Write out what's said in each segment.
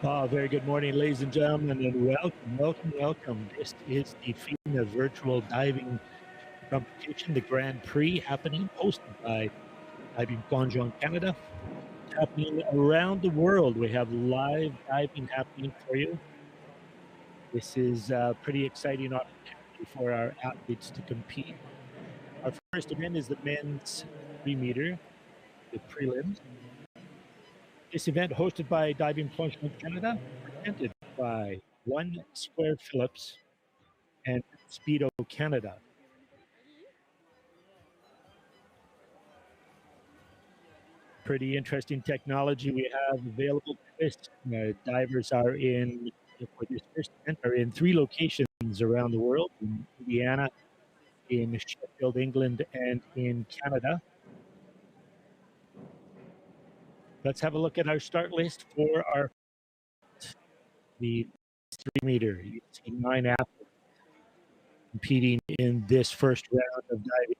Very good morning, ladies and gentlemen, and welcome. This is the FINA Virtual Diving Competition, the Grand Prix, hosted by Diving Plongeon Canada. It's happening around the world. We have live diving happening for you. This is a pretty exciting opportunity for our athletes to compete. Our first event is the men's 3-meter, the prelims. This event, hosted by Diving Plongeon Canada, presented by One Square Phillips and Speedo Canada. Pretty interesting technology we have available for this. Divers are for this first event, are in 3 locations around the world: in Indiana, in Sheffield, England, and in Canada. Let's have a look at our start list for the 3-meter. You see 9 athletes competing in this first round of diving.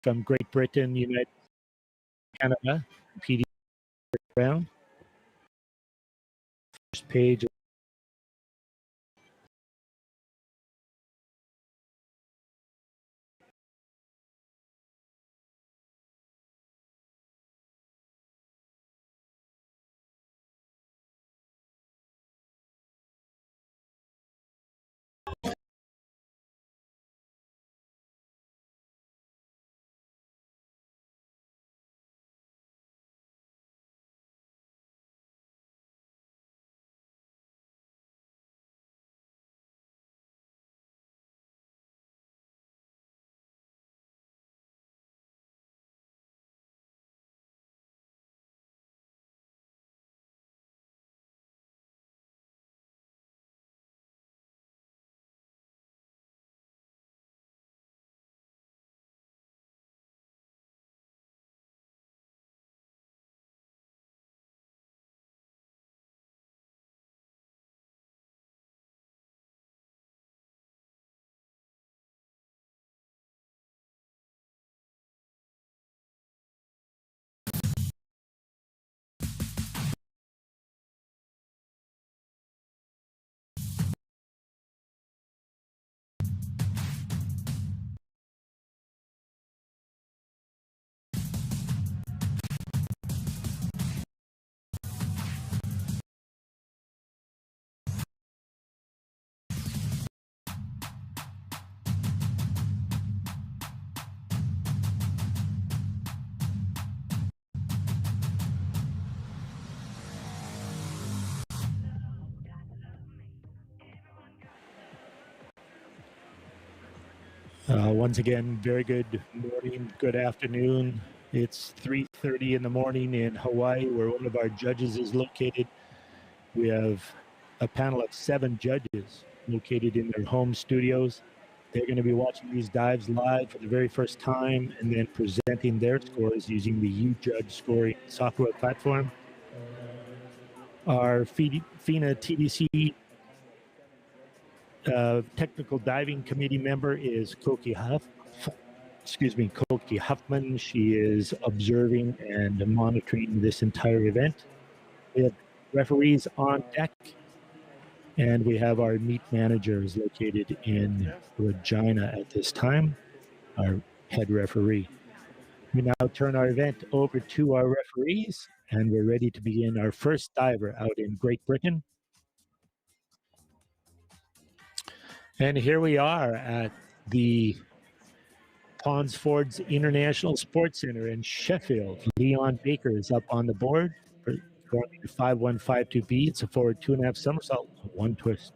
From Great Britain, United States, Canada, competing in the first round. First page. Once again, very good morning, good afternoon. It's 3:30 in the morning in Hawaii, where one of our judges is located. We have a panel of 7 judges located in their home studios. They're going to be watching these dives live for the very first time and then presenting their scores using the UJudge scoring software platform. Our FINA TDC technical diving committee member is Koki Huffman. She is observing and monitoring this entire event. We have referees on deck, and we have our meet managers located in Regina at this time, our head referee. We now turn our event over to our referees, and we're ready to begin our first diver out in Great Britain. And here we are at the Ponsfords International Sports Center in Sheffield. Leon Baker is up on the board for going to 5152B. It's a forward 2.5 somersault, 1 twist.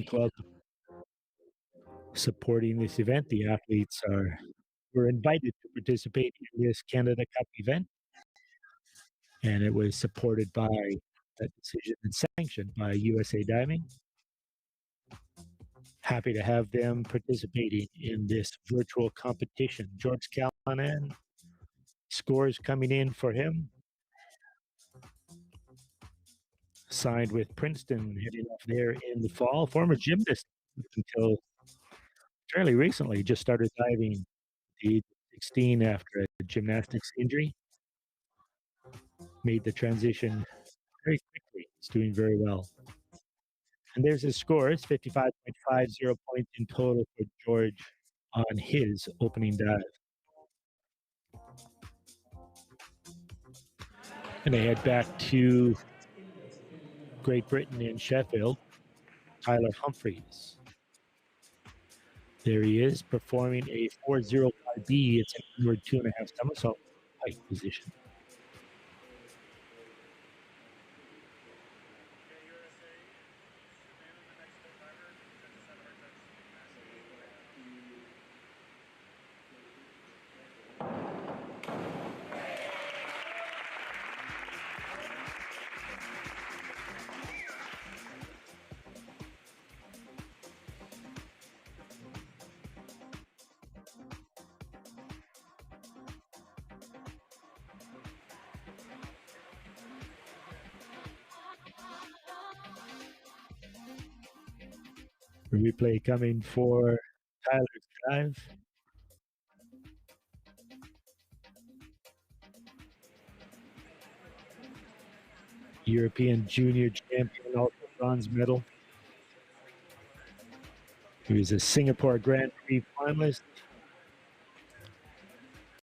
Club supporting this event. The athletes were invited to participate in this Canada Cup event, and it was supported by a decision and sanctioned by USA Diving. Happy to have them participating in this virtual competition. George Callanan, scores coming in for him. Signed with Princeton, heading off there in the fall. Former gymnast until fairly recently, just started diving at the age of 16 after a gymnastics injury. Made the transition very quickly. He's doing very well. And there's his scores, 55.50 points in total for George on his opening dive. And they head back to Great Britain in Sheffield. Tyler Humphreys. There he is, performing a 405B. It's an inward 2.5 somersault height position. Replay coming for Tyler's dive. European junior champion, also bronze medal. He was a Singapore Grand Prix finalist.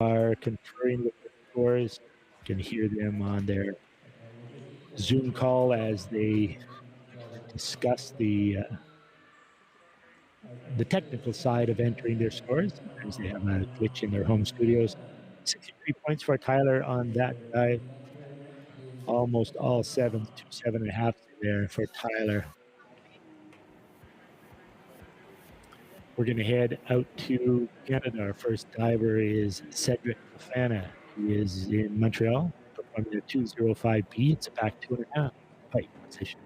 Are conferring with the scores. You can hear them on their Zoom call as they discuss the technical side of entering their scores. Sometimes they have a glitch in their home studios. 63 points for Tyler on that dive. Almost all sevens, 2 7.5 there for Tyler. We're going to head out to Canada. Our first diver is Cedric Fofana. He is in Montreal, performing a 205B. It's a back 2.5 height position.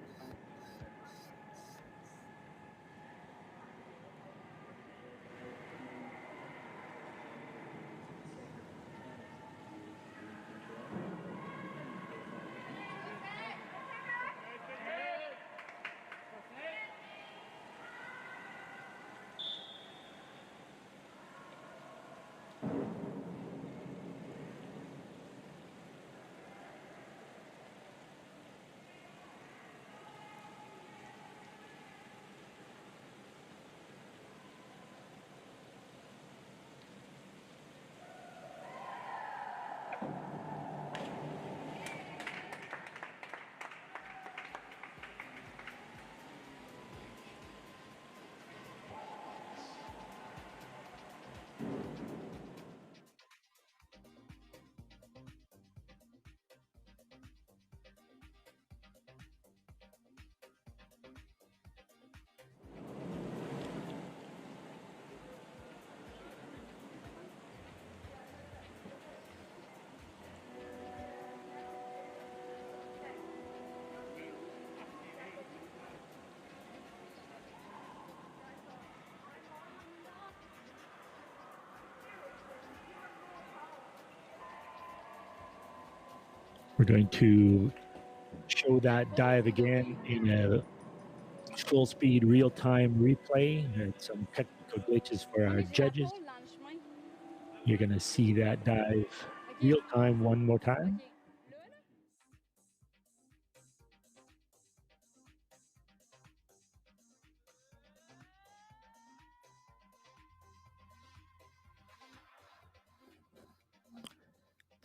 We're going to show that dive again in a full speed, real time replay. Had some technical glitches for our judges. You're going to see that dive real time one more time.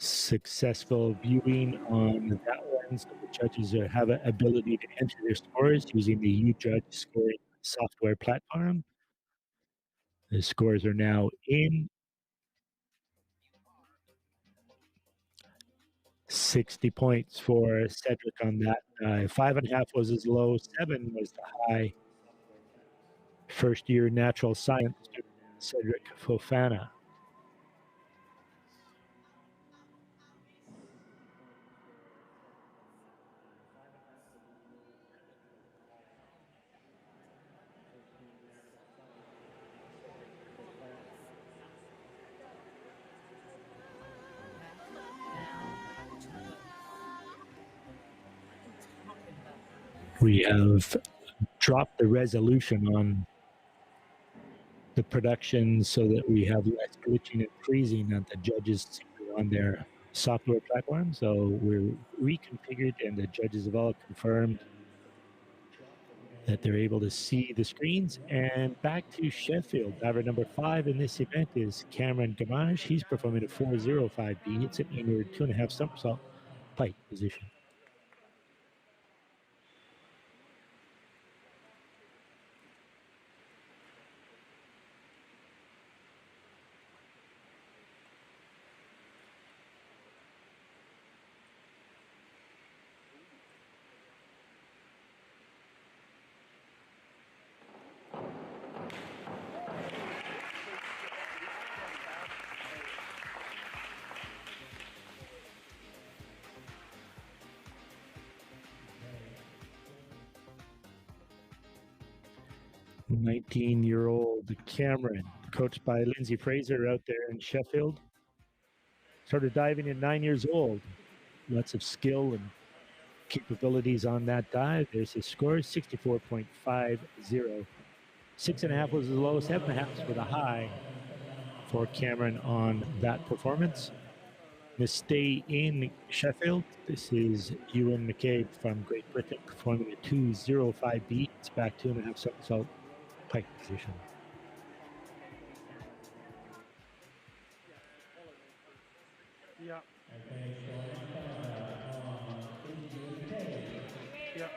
Successful viewing on that one, so the judges have an ability to enter their scores using the UJudge scoring software platform. The scores are now in. 60 points for Cedric on that. 5.5 was his low, 7 was the high. first-year natural science student Cedric Fofana. We have dropped the resolution on the production so that we have less glitching and freezing that the judges see on their software platform. So we're reconfigured, and the judges have all confirmed that they're able to see the screens. And back to Sheffield, diver number 5 in this event is Cameron Gamache. He's performing a 405B. It's an inward 2.5 somersault pike position. "19-year-old Cameron, coached by Lindsay Fraser out there in Sheffield. Started diving at 9 years old. Lots of skill and capabilities on that dive. There's his score, 64.50. 6.5 was the low, 7.5 for the high for Cameron on that performance. To stay in Sheffield, this is Ewan McCabe from Great Britain performing a 205B. It's back 2.5 somersault pike position. Yeah. Yeah.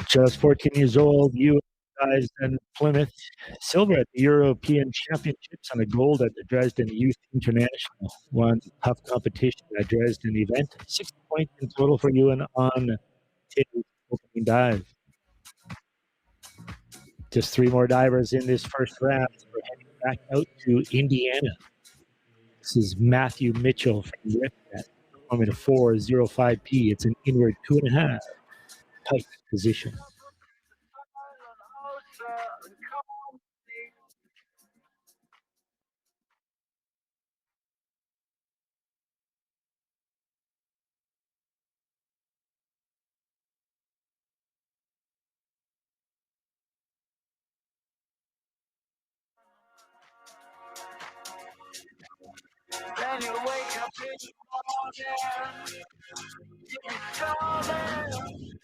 Just 14 years old, you guys in Plymouth, silver at the European Championships and a gold at the Dresden Youth International. Won tough competition at Dresden event. 60 points in total for you and on today's opening dive. Just 3 more divers in this first round. We're heading back out to Indiana. This is Matthew Mitchell from Ripnet, performing a 405P. It's an inward 2.5 pike position.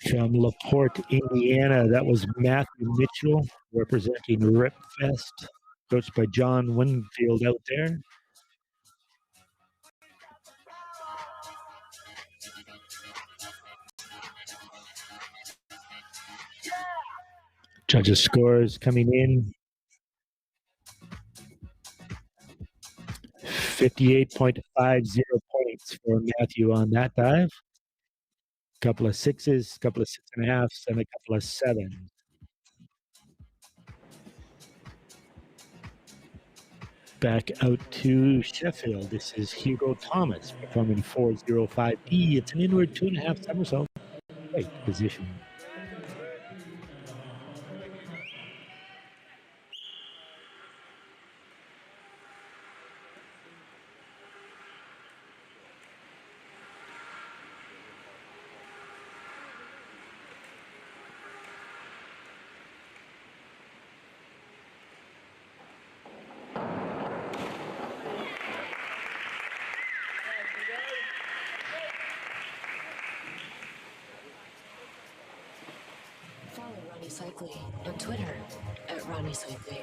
From LaPorte, Indiana, that was Matthew Mitchell representing Ripfest, coached by John Winfield out there. Judges' scores coming in. 58.50 points for Matthew on that dive. A couple of 6s, a couple of 6.5s, and a couple of 7s. Back out to Sheffield. This is Hugo Thomas performing 405B. It's an inward 2.5 somersault right position. Ronnie Cycli on Twitter at Ronnie Cycli.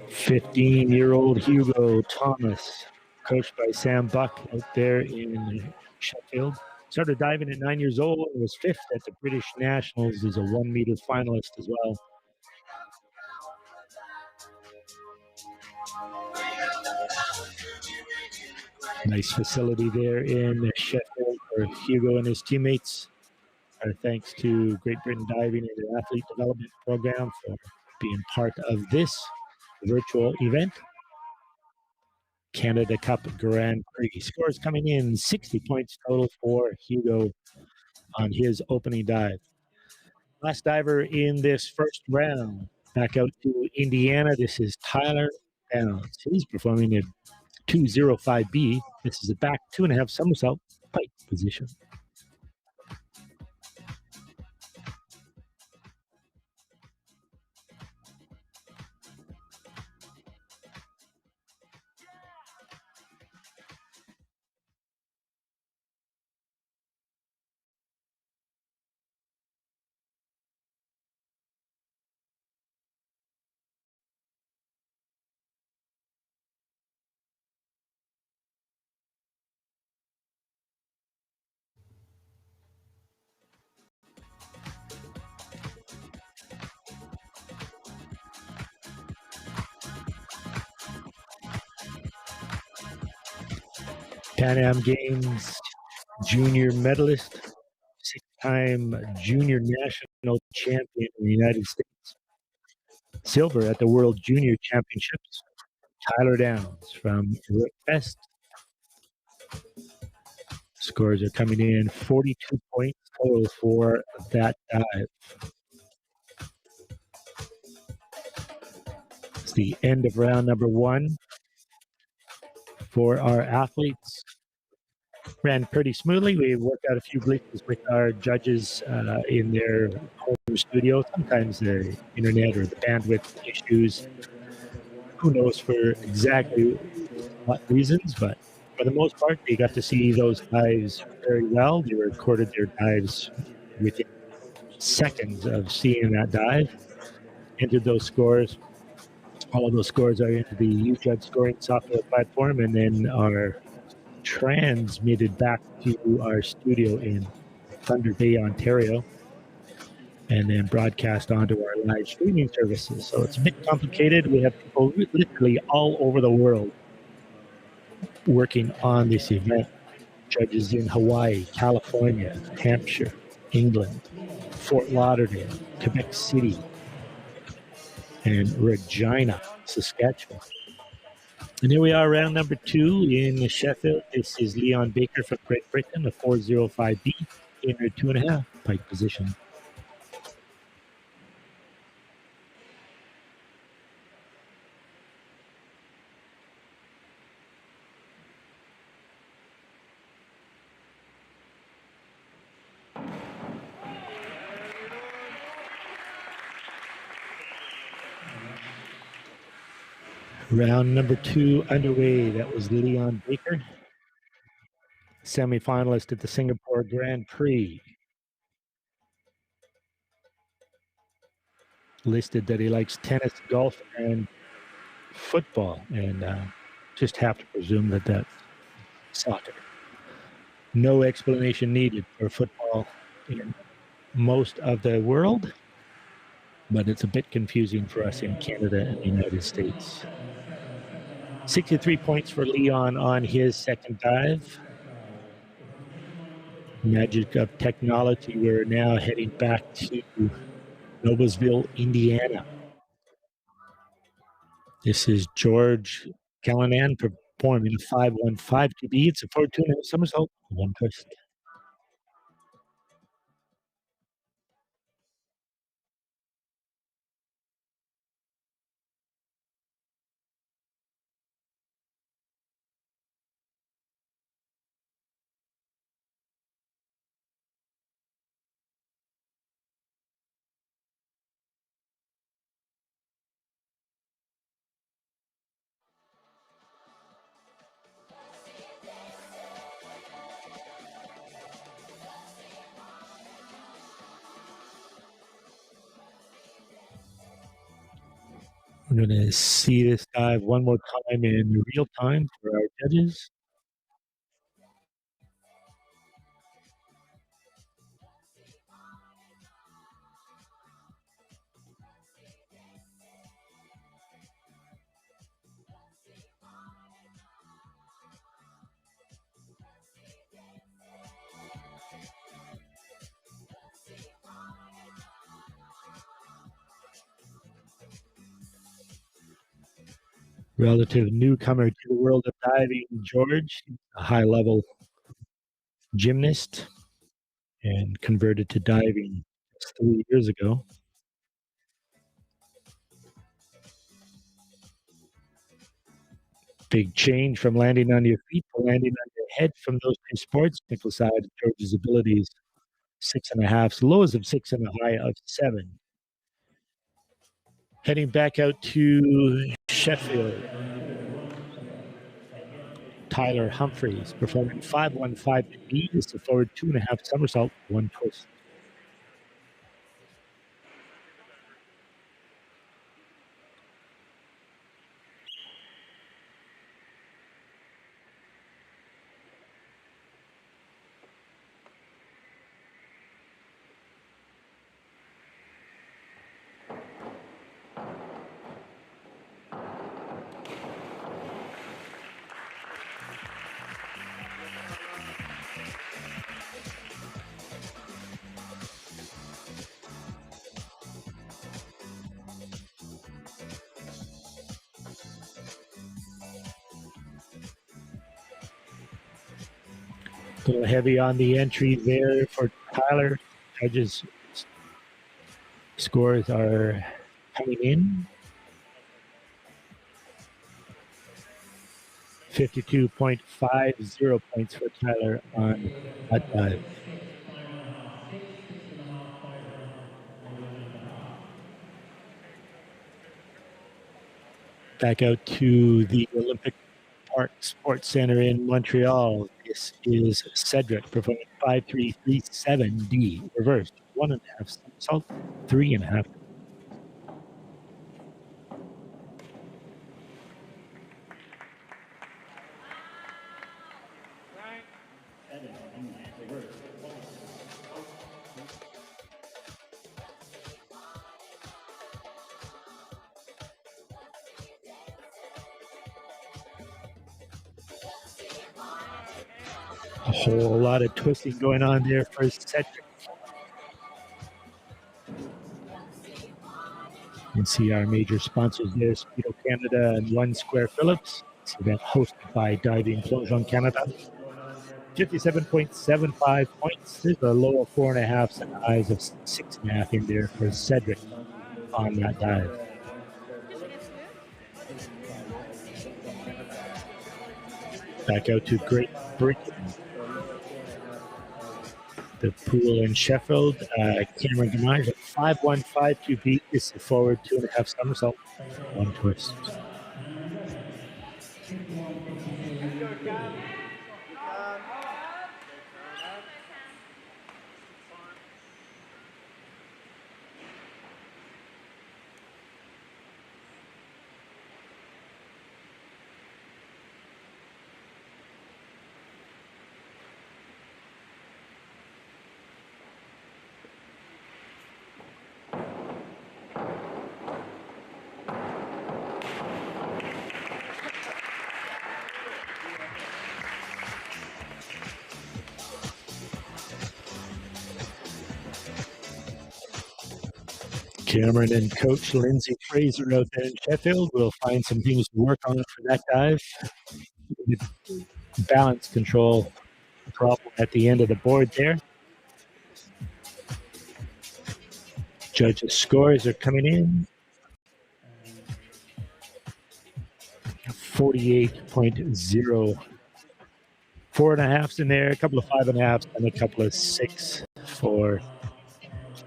15-year-old Hugo Thomas, coached by Sam Buck out there in Sheffield. Started diving at 9 years old and was fifth at the British Nationals. He's a 1 meter finalist as well. Nice facility there in Sheffield for Hugo and his teammates. Our thanks to Great Britain Diving and their athlete development program for being part of this virtual event. Canada Cup Grand Prix. Scores coming in 60 points total for Hugo on his opening dive. Last diver in this first round. Back out to Indiana. This is Tyler Downs. He's performing a 205B. This is a back 2.5 somersault pike position. Pan Am Games junior medalist, 6-time junior national champion in the United States. Silver at the World Junior Championships. Tyler Downs from West. Scores are coming in 42 points total for that dive. It's the end of round number 1 for our athletes. Ran pretty smoothly. We worked out a few glitches with our judges in their home studio. Sometimes the internet or the bandwidth issues. Who knows for exactly what reasons, but for the most part, they got to see those dives very well. They recorded their dives within seconds of seeing that dive, entered those scores. All of those scores are into the UJudge scoring software platform and then are transmitted back to our studio in Thunder Bay, Ontario, and then broadcast onto our live streaming services. So it's a bit complicated. We have people literally all over the world working on this event. Judges in Hawaii, California, Hampshire, England, Fort Lauderdale, Quebec City, and Regina, Saskatchewan. And here we are, round number 2 in Sheffield. This is Leon Baker from Great Britain, a 405B in her 2.5 pike position. Round number 2 underway. That was Leon Baker, semi-finalist at the Singapore Grand Prix. Listed that he likes tennis, golf, and football, and just have to presume that that's soccer. No explanation needed for football in most of the world, but it's a bit confusing for us in Canada and the United States. 63 points for Leon on his second dive. Magic of technology. We're now heading back to Noblesville, Indiana. This is George Callanan performing a 515 to be. It's a 4-2.5 somersault, 1 twist. We're going to see this dive one more time in real time for our judges. Relative newcomer to the world of diving, George, a high-level gymnast and converted to diving just 3 years ago. Big change from landing on your feet to landing on your head from those two sports. Technical side of George's abilities, 6.5, lows of 6 and a high of 7. Heading back out to Sheffield. Tyler Humphreys performing 515 to B, is the forward 2.5 somersault, 1 twist. A little heavy on the entry there for Tyler. Judges' scores are coming in. 52.50 points for Tyler on that dive. Back out to the Olympic Park Sports Center in Montreal. This is Cedric performing 5337D reverse, 1.5 somersault, 3.5. A whole lot of twisting going on there for Cedric. You can see our major sponsors there, Speedo Canada and One Square Phillips. This event hosted by Diving Plongeon Canada. 57.75 points. There's a low of 4.5 and highs of 6.5 in there for Cedric on that dive. Back out to Great Britain. The pool in Sheffield, Cameron Gamage at 515 to beat. This is forward 2.5 somersault, 1 twist. Cameron and Coach Lindsay Fraser out there in Sheffield will find some things to work on for that dive. Balance control problem at the end of the board there. Judges' scores are coming in. 48.0. 4.5s in there, a couple of 5.5s, and a couple of 6 for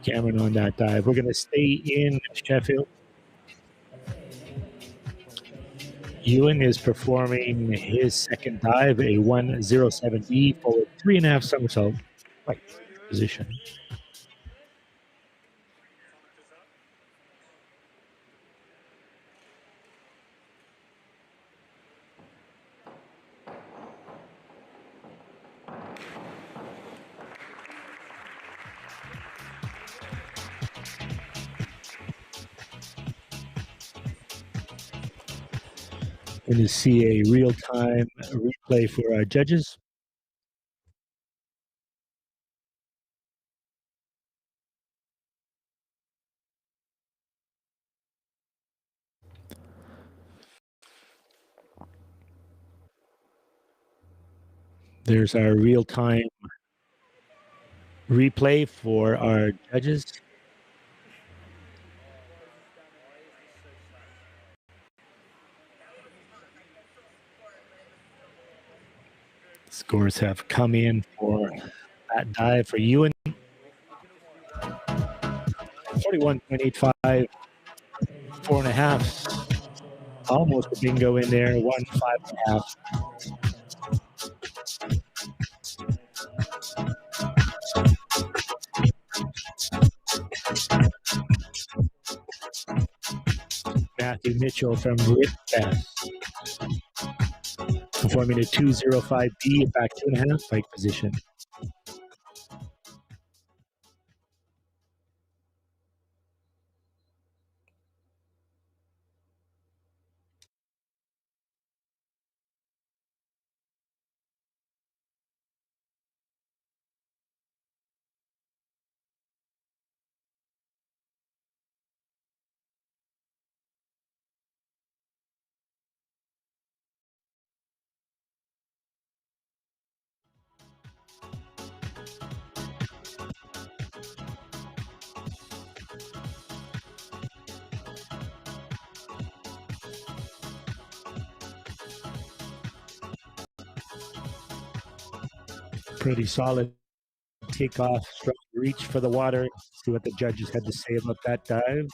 Cameron on that dive. We're going to stay in Sheffield. Ewan is performing his second dive, a 107B forward 3.5 somersault, right position. Going to see a real-time replay for our judges. There's our real-time replay for our judges. Scores have come in for that dive for Ewan. 41.85, 4.5. Almost a bingo in there, 5.5. Matthew Mitchell from Ripcast, performing a 205B, back 2.5, pike position. Pretty solid takeoff, strong reach for the water. See what the judges had to say about that dive.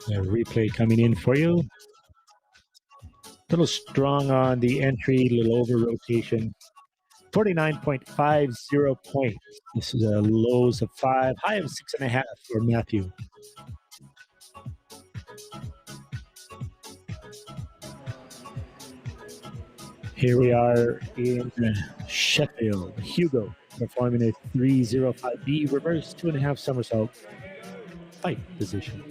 A replay coming in for you. A little strong on the entry, little over rotation. 49.50 points. This is a lows of 5, high of 6.5 for Matthew. Here we are in Sheffield. Hugo performing a 305B reverse 2.5 somersault pike position.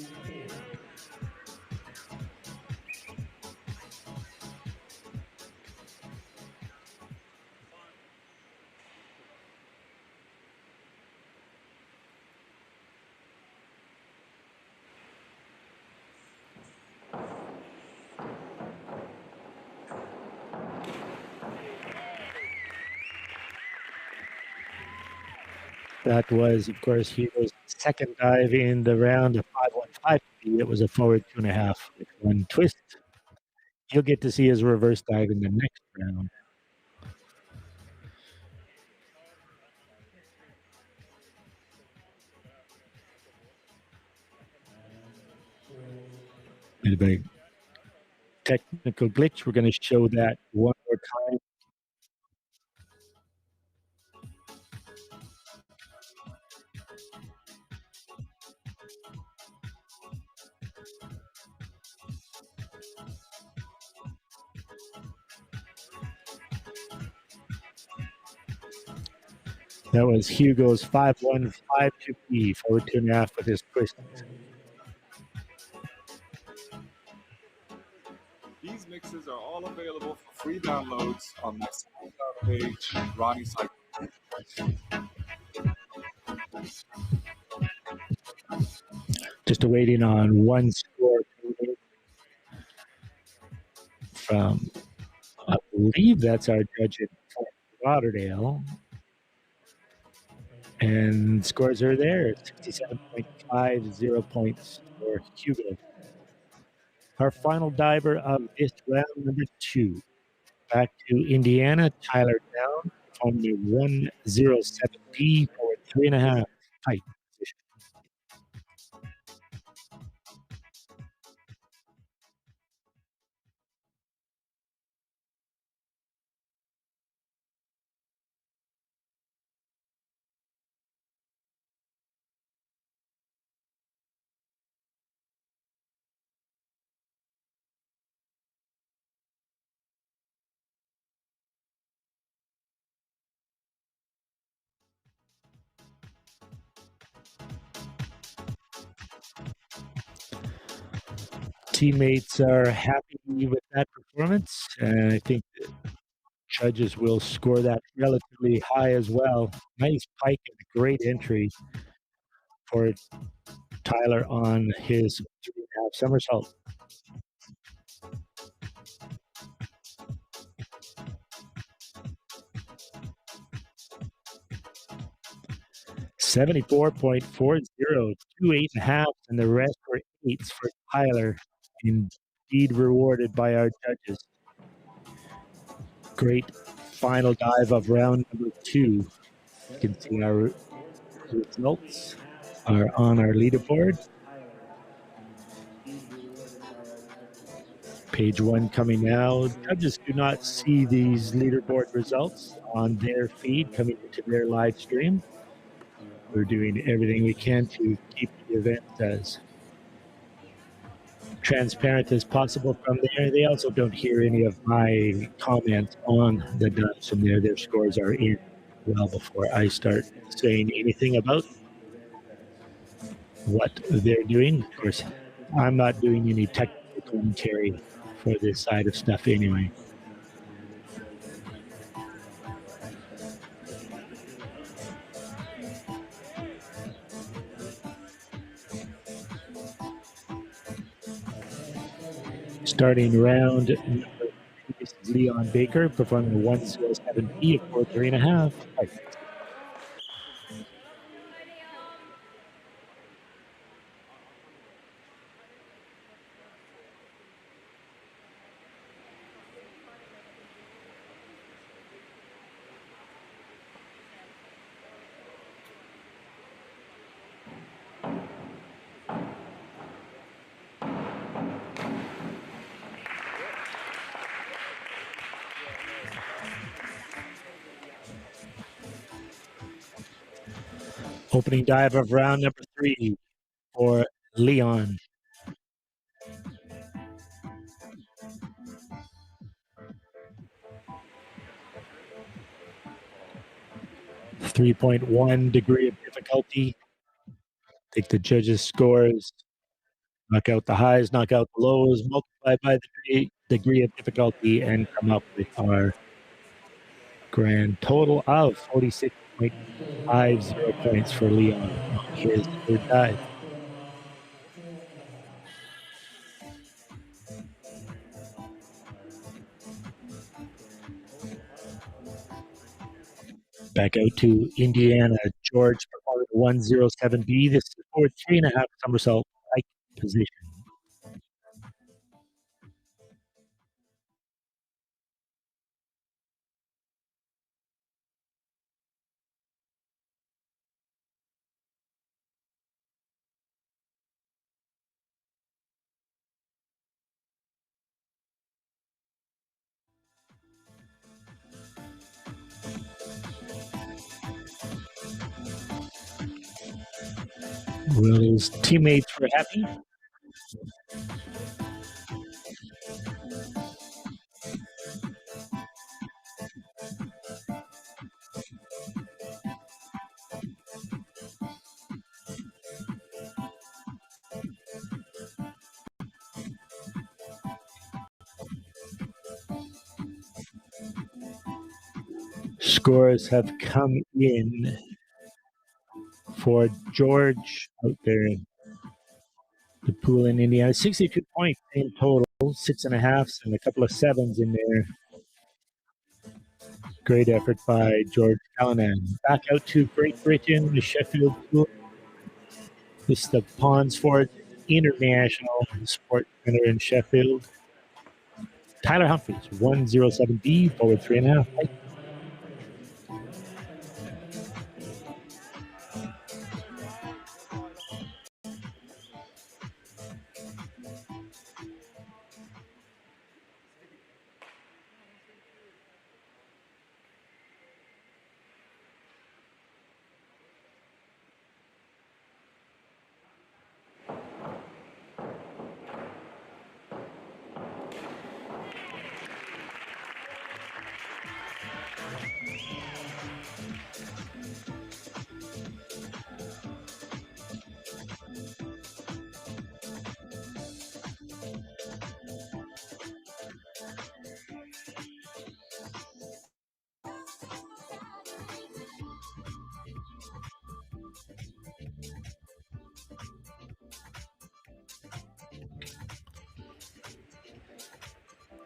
That was, of course, Hugo's second dive in the round of 515. It was a forward 2.5 with one twist. You'll get to see his reverse dive in the next round. Bit of a technical glitch. We're going to show that one more time. That was Hugo's 5152B, forward 2.5 with his twist. These mixes are all available for free downloads on my SoundCloud page, Ronnie Cycle. Just waiting on one score from, I believe that's our judge in Fort Lauderdale. And scores are there, 67.50 points for Hugo. Our final diver of this round, number 2. Back to Indiana, Tyler Down, on the 107B for 3.5 pike position. teammates are happy with that performance, and I think the judges will score that relatively high as well. Nice pike and a great entry for Tyler on his 3.5 somersault. $74.40, 2 8.5, and the rest were 8s for Tyler. Indeed rewarded by our judges. Great final dive of round number 2. You can see our results are on our leaderboard. Page 1 coming now. Judges do not see these leaderboard results on their feed coming into their live stream. We're doing everything we can to keep the event as transparent as possible from there. They also don't hear any of my comments on the dives from there. Their scores are in well before I start saying anything about what they're doing. Of course, I'm not doing any technical commentary for this side of stuff anyway. Starting round number 2, this is Leon Baker performing 107B for 3.5. Opening dive of round number 3 for Leon. .1 degree of difficulty. Take the judges' scores, knock out the highs, knock out the lows, multiply by the degree of difficulty, and come up with our grand total of 46.50 points for Leon on his third dive. Back out to Indiana. George performing 107B. This is for 3.5 somersault pike position. Well, his teammates were happy. Scores have come in for George out there in the pool in Indiana. 62 points in total, 6.5s and a couple of 7s in there. Great effort by George Callanan. Back out to Great Britain, the Sheffield Pool. This is the Ponsford International Sport Center in Sheffield. Tyler Humphreys, 107B, forward 3.5.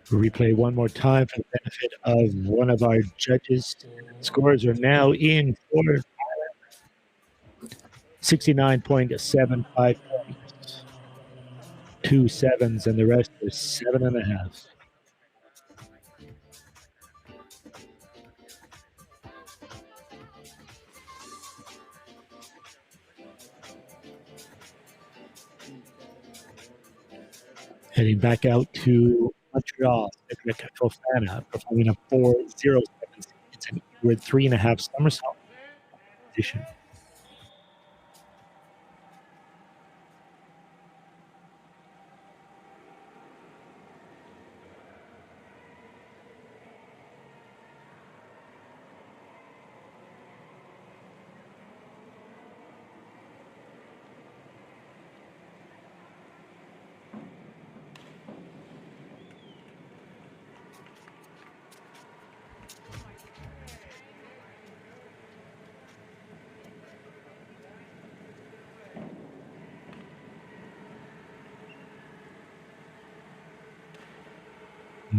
Replay one more time for the benefit of one of our judges. Scores are now in for 69.75 points, 2 sevens, and the rest are 7.5. Heading back out to Montreal, Cedric Fofana performing a 4.07. It's an with 3.5 somersault position.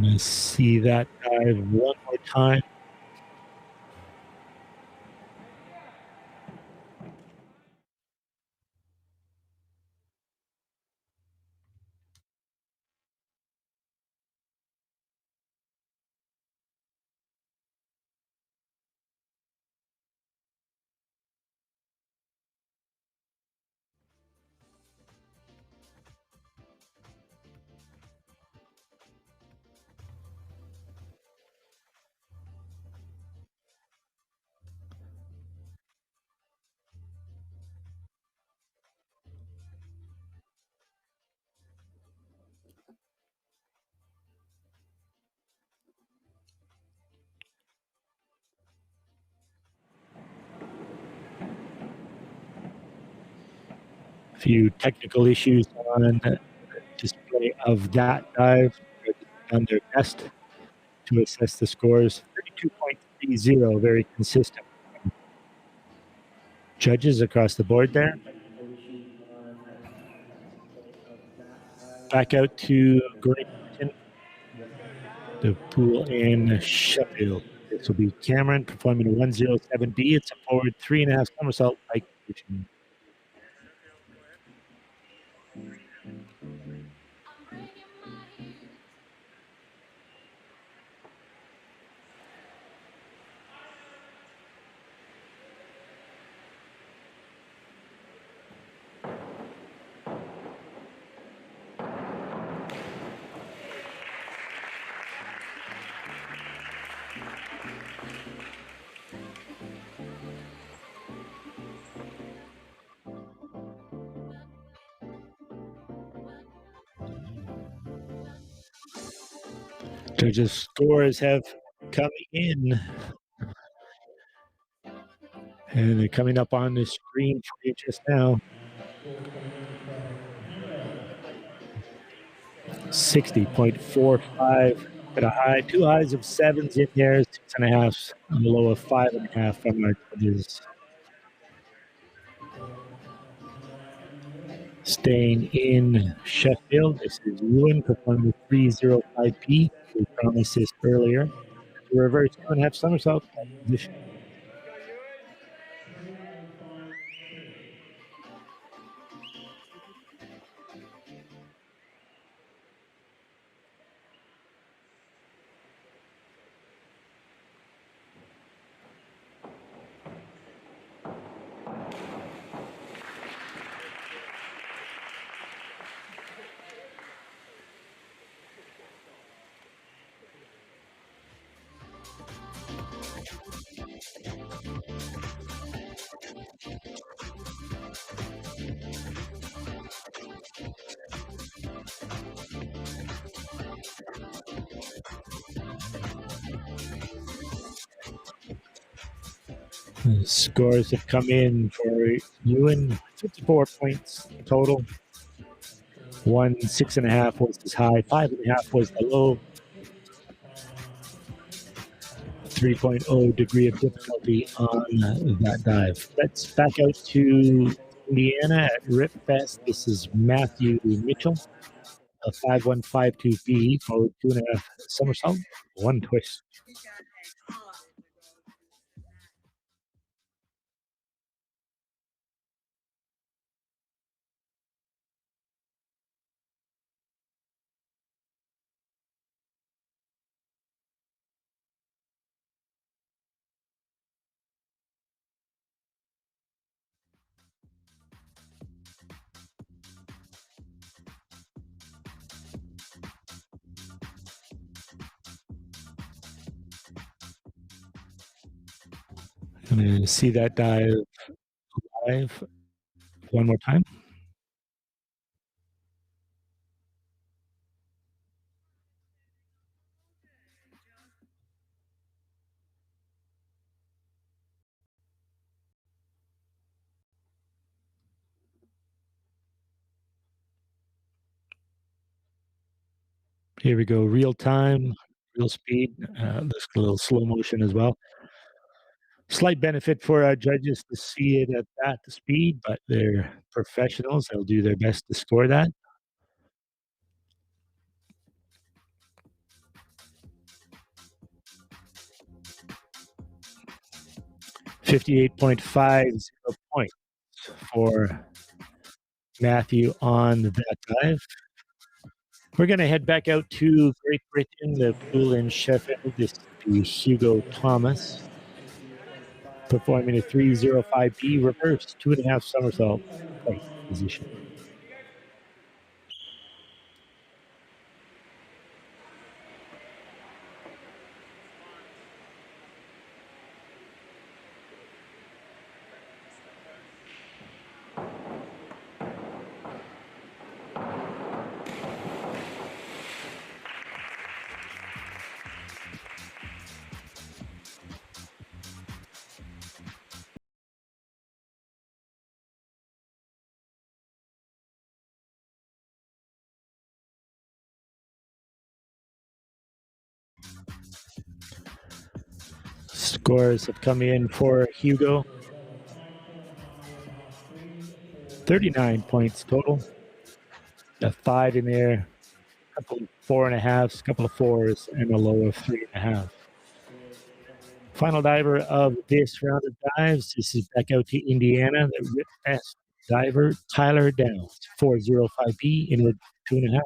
Let's see that dive one more time. A few technical issues on display of that dive. They've done their best to assess the scores. 32.30, very consistent. Judges across the board there. Back out to Great Britain, the pool in Sheffield. This will be Cameron performing a 107B. It's a forward 3.5 somersault pike position. Judges' scores have come in, and they're coming up on the screen for you just now. 60.45 at a high, 2 highs of 7s in there, 6.5 on the low of 5.5 from our judges. Staying in Sheffield, this is Ewan performing the 305P. We promised this earlier. The reverse 2.5 somersault position. The scores have come in for Ewan, 54 points total. 6.5 was his high, 5.5 was the low. 3.0 degree of difficulty on that dive. Let's back out to Indiana at Rip Fest. This is Matthew Mitchell a 5152B, forward 2.5 somersault, 1 twist. I'm going to see that dive live one more time. Here we go, real time, real speed. Let's go a little slow motion as well. Slight benefit for our judges to see it at that speed, but they're professionals. They'll do their best to score that. $58.50 points for Matthew on that dive. We're going to head back out to Great Britain, the pool in Sheffield. This is Hugo Thomas performing a 305B reverse, 2.5 somersault, right position. Scores have come in for Hugo. 39 points total. A 5 in there, a couple of 4.5s, a couple of 4s, and a low of 3.5. Final diver of this round of dives. This is back out to Indiana. The best diver, Tyler Downs, 405B, inward 2.5.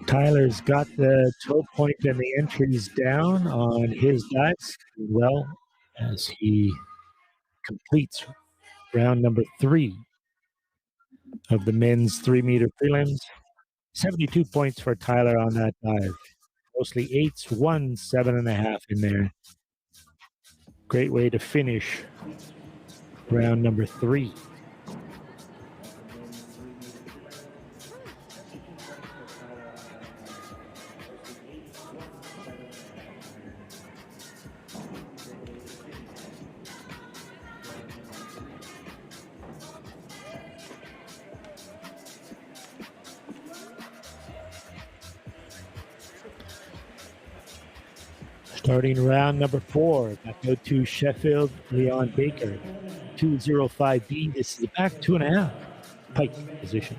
Tyler's got the toe point and the entries down on his dives well as he completes round number 3 of the men's 3-meter prelims. 72 points for Tyler on that dive. Mostly 8s, 1, 7.5 in there. Great way to finish round number 3. Starting round number 4, back out to Sheffield, Leon Baker, 205B. This is a back 2.5, pike position.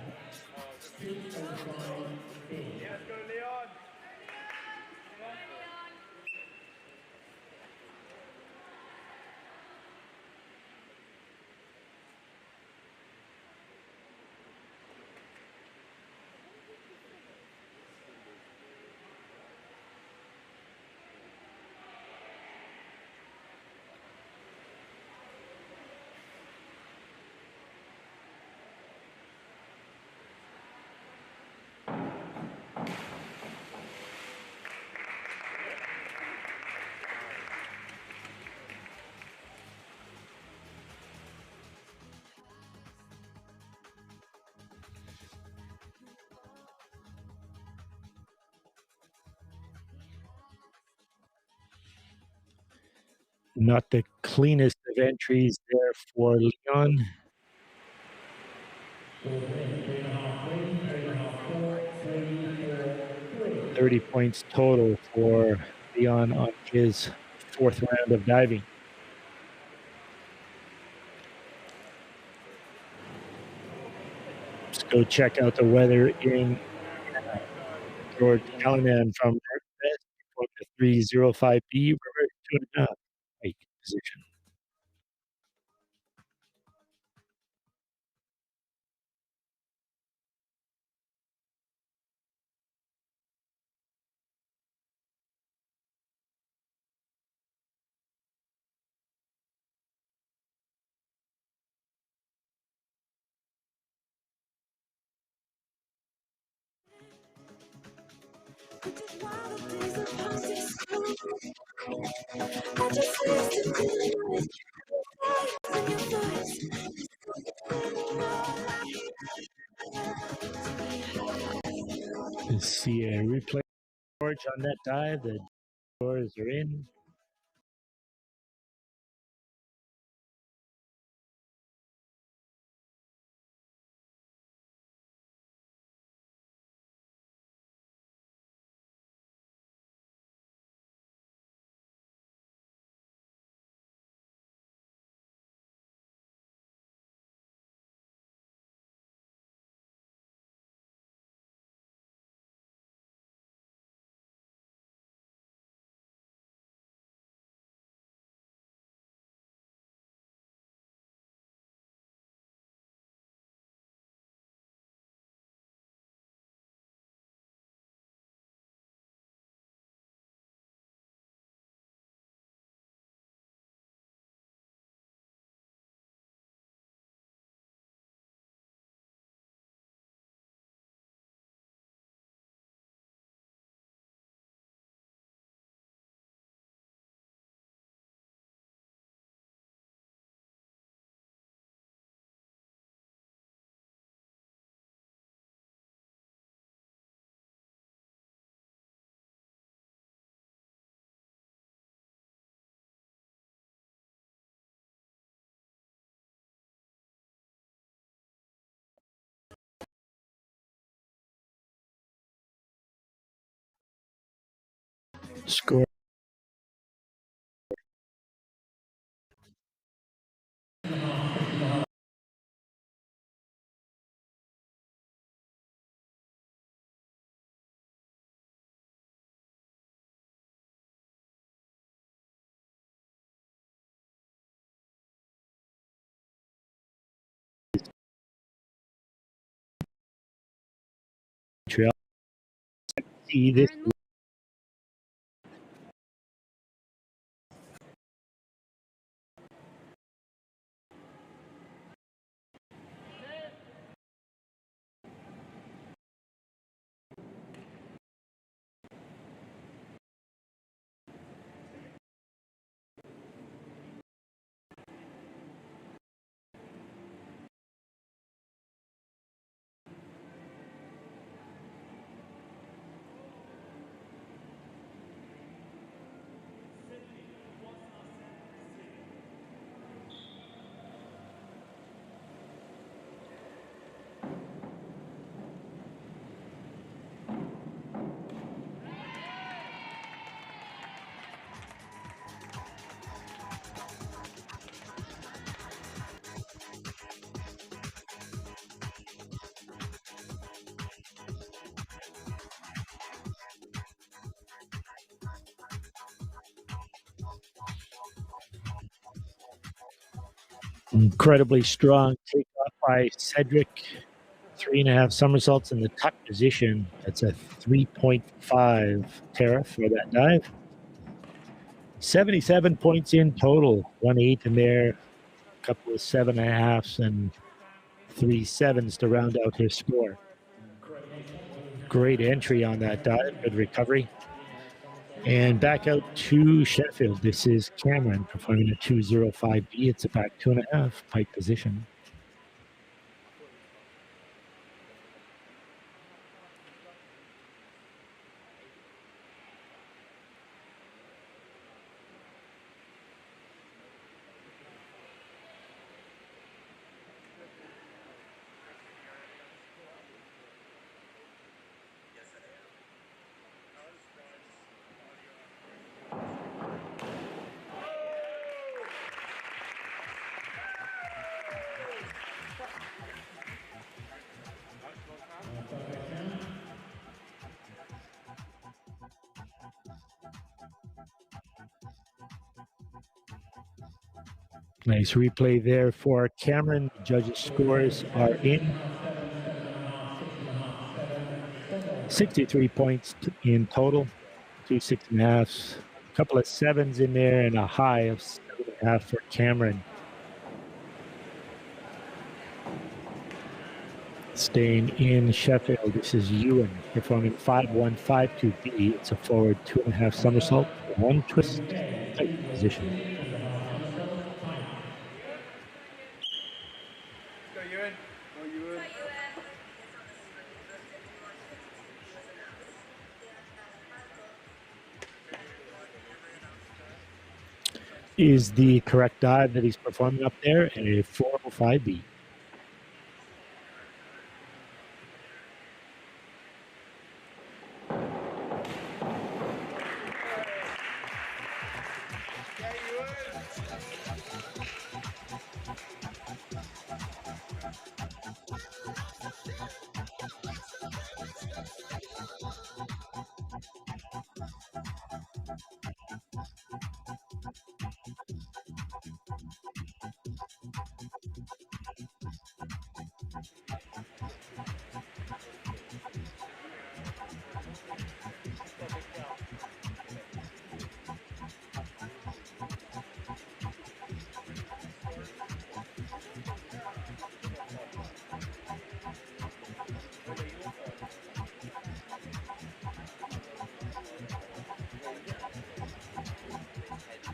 Not the cleanest of entries there for Leon. 30 points total for Leon on his fourth round of diving. Let's go check out the weather in George Callanan from Northwest, 305B, river 2.5 height position. Let's see a replay George on that dive. The doors are in. Score. Montreal. See this. Incredibly strong takeoff by Cedric. 3.5 somersaults in the tuck position. That's a 3.5 tariff for that dive. 77 points in total. 1/8 in there. A couple of 7.5s and 3 sevens to round out his score. Great entry on that dive. Good recovery. And back out to Sheffield. This is Cameron performing a 205B. It's a back 2.5 height position. Nice replay there for Cameron. The judges' scores are in. 63 points in total, 2 6.5s, a couple of 7s in there, and a high of 7.5 for Cameron. Staying in Sheffield, this is Ewan performing 5-1-5-2B. It's a forward 2.5 somersault, 1 twist, tight position. Is the correct dive that he's performing up there, and a 405B.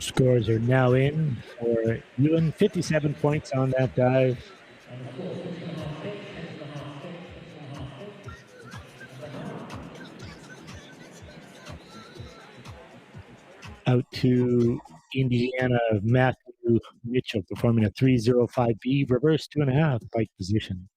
Scores are now in for Ewan, 57 points on that dive. Out to Indiana, Matthew Mitchell performing a 305B, reverse 2.5, bike position.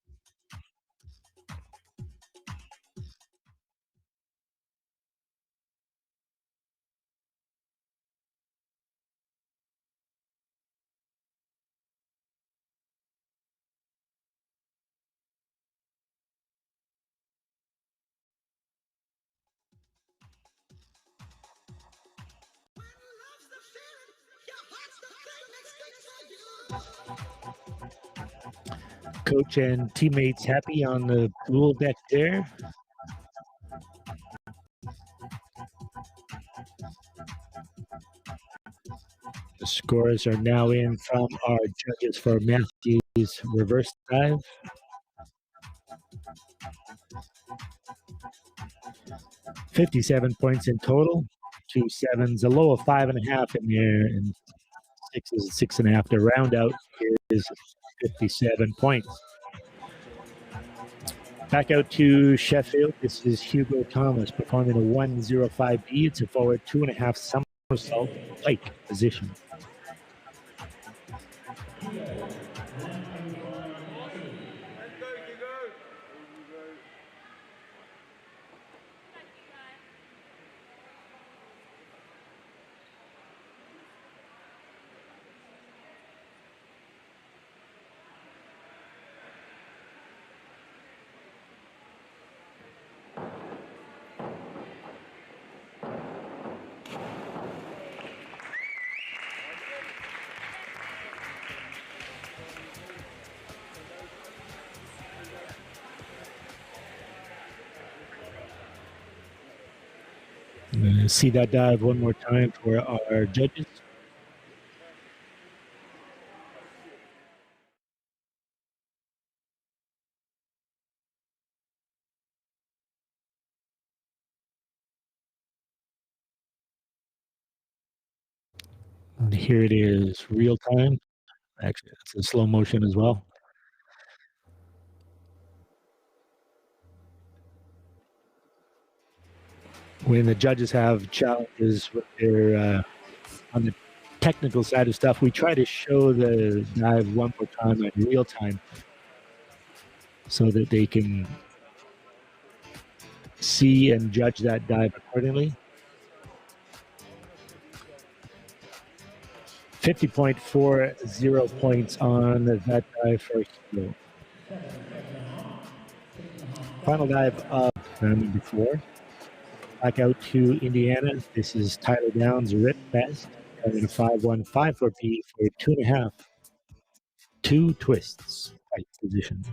Coach and teammates happy on the pool deck there. The scores are now in from our judges for Matthew's reverse dive. 57 points in total, 2 7s, a low of 5.5 in there, and 6s, 6.5 to round out is 57 points. Back out to Sheffield. This is Hugo Thomas performing a 105B. It's a forward 2.5 somersault pike position. See that dive one more time for our judges. And here it is, real time. Actually, it's in slow motion as well. When the judges have challenges with their on the technical side of stuff, we try to show the dive one more time in real time so that they can see and judge that dive accordingly. 50.40 points on that dive for Hugo. Final dive of number 4. Back out to Indiana. This is Tyler Downs, Rip Best, having a 5-1-5-4B for 2.5. 2 twists, pike position.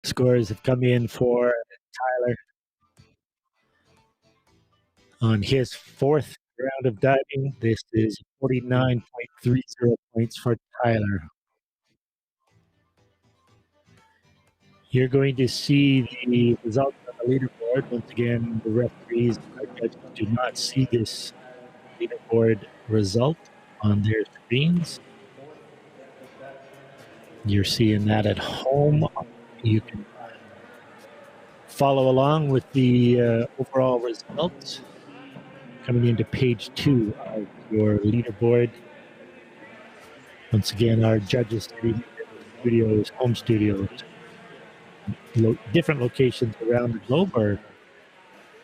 Scores have come in for Tyler on his 4th round of diving. This is 49.30 points for Tyler. You're going to see the results on the leaderboard. Once again, the referees do not see this leaderboard result on their screens. You're seeing that at home. You can follow along with the overall results coming into page 2 of your leaderboard. Once again, our judges sitting in studios, home studios, different locations around the globe are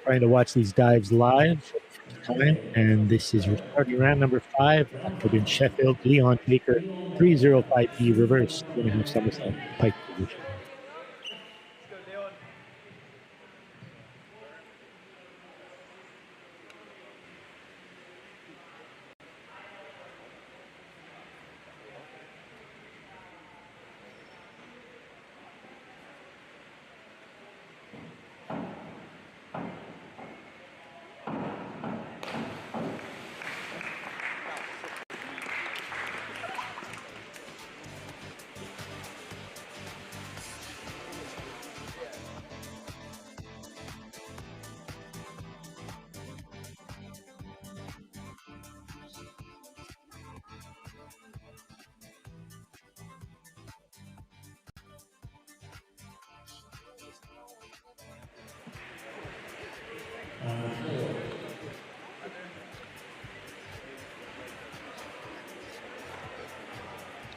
trying to watch these dives live for the first time. And this is starting round number 5 up in Sheffield. Leon Baker, 305B reverse, 2.5 somersault, pike position.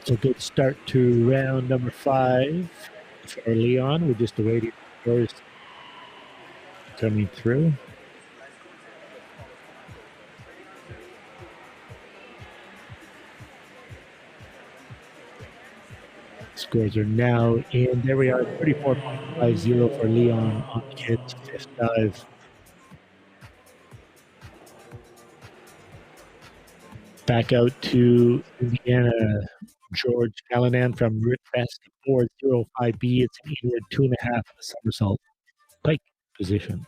It's a good start to round number 5 for Leon. We're just awaiting scores coming through. Scores are now in. There we are, 34.50 for Leon on his 5th dive. Back out to Indiana, George Callanan from Ripfest, 405B. It's an inward 2.5 somersault, pike position.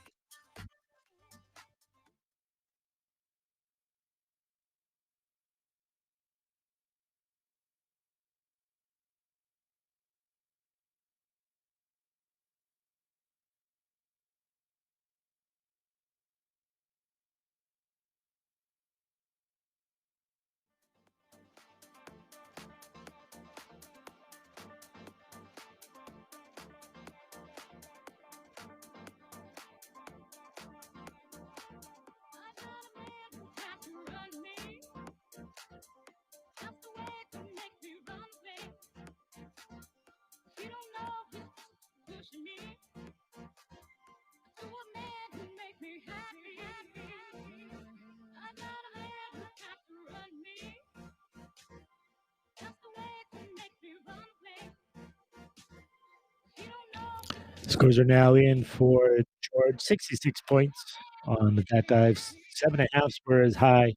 Scores are now in for George, 66 points on that dive. 7.5 were as high,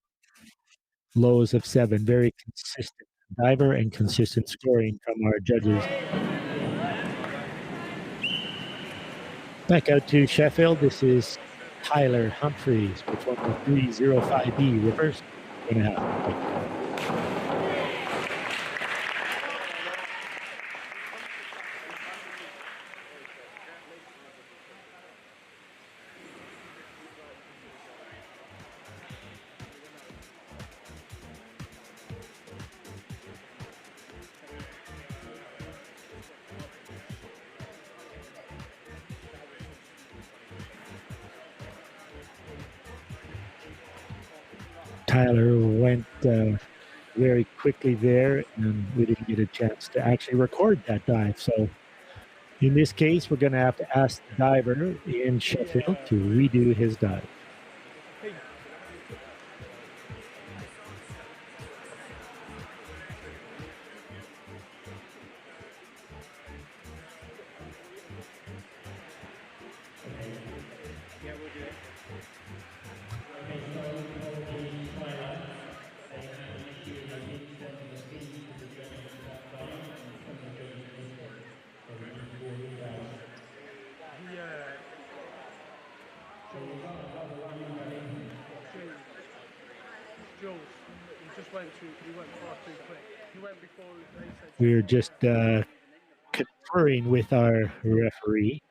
lows of 7. Very consistent diver and consistent scoring from our judges. Back out to Sheffield. This is Tyler Humphreys performing 305B reverse 2.5. Tyler went very quickly there, and we didn't get a chance to actually record that dive. So in this case, we're going to have to ask the diver in Sheffield to redo his dive. Yeah, we'll do it. Okay, so apologies, Tyler. They had an issue. They didn't send the feed to the judges for that dive, and some of the judges missed it. So we need to do a redive. Yeah. So we've got another running that in. Jules, he just went far too quick. He went before they said. We're just conferring with our referee.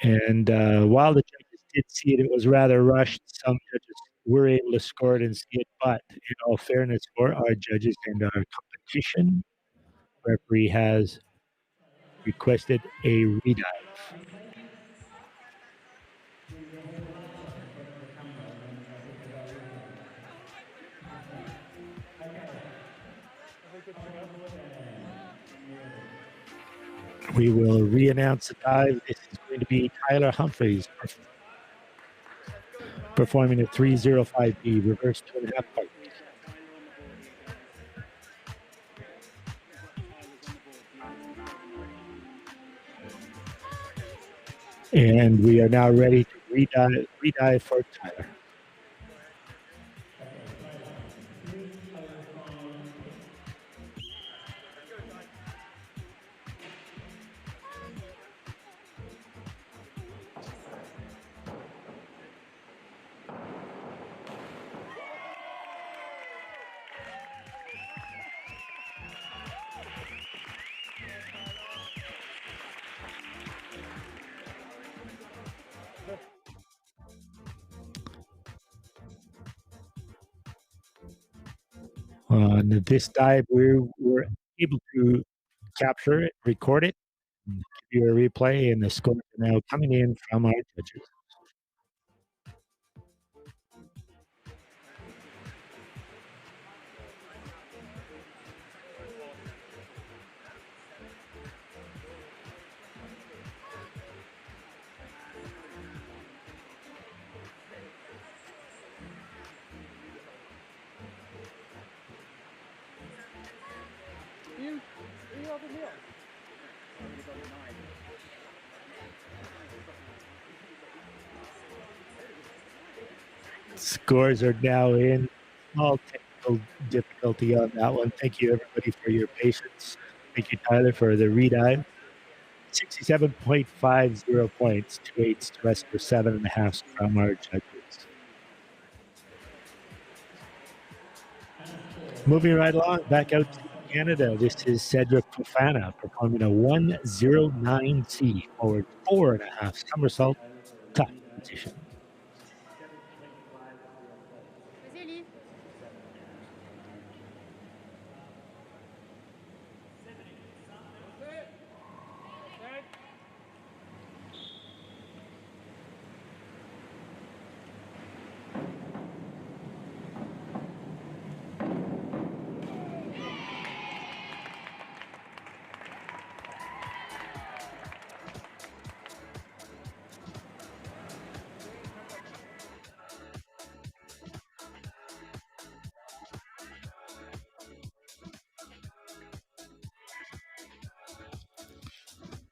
And while the judges did see it, it was rather rushed. Some judges were able to score it and see it. But in all fairness for our judges and our competition, referee has requested a redive. Do the whole lights off in front of the camera, and then I think I got a replay. Okay. We will re-announce the dive. This is going to be Tyler Humphreys performing a 305B reverse 2.5 pike. And we are now ready to redive for Tyler. Okay, Tyler. 305 pick. On this dive, we were able to capture it, record it, and give you a replay, and the scores are now coming in from our judges. Scores are now in. Small technical difficulty on that one. Thank you, everybody, for your patience. Thank you, Tyler, for the redive. 67.50 points, 2/8 to rest for 7.5 from our judges. Moving right along, back out to Canada. This is Cedric Fofana performing a 109C forward 4.5 somersault tuck position.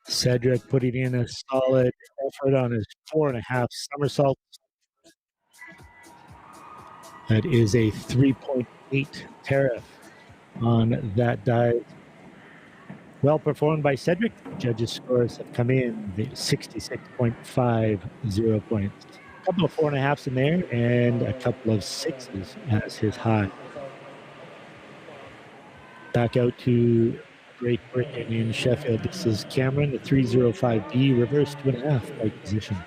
Cedric putting in a solid effort on his 4.5 somersault. That is a 3.8 tariff on that dive. Well performed by Cedric. Judges' scores have come in 66.50 points. A couple of 4.5s in there and a couple of 6s as his high. Back out to Great Britain in Sheffield. This is Cameron, the 305B reverse 2.5 bike position.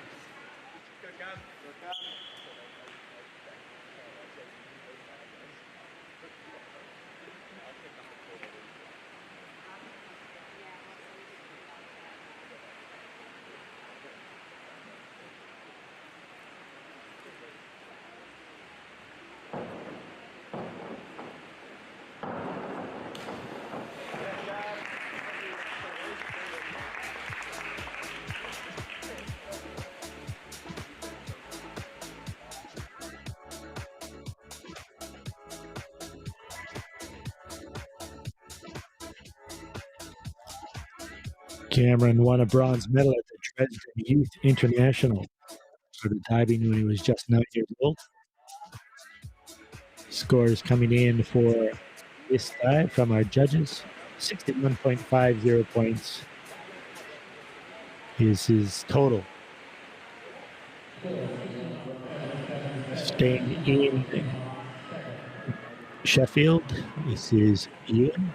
Cameron won a bronze medal at the Dresden Youth International for the diving when he was just 9 years old. Scores coming in for this dive from our judges: 61.50 points is his total. Staying in Sheffield, this is Ewan.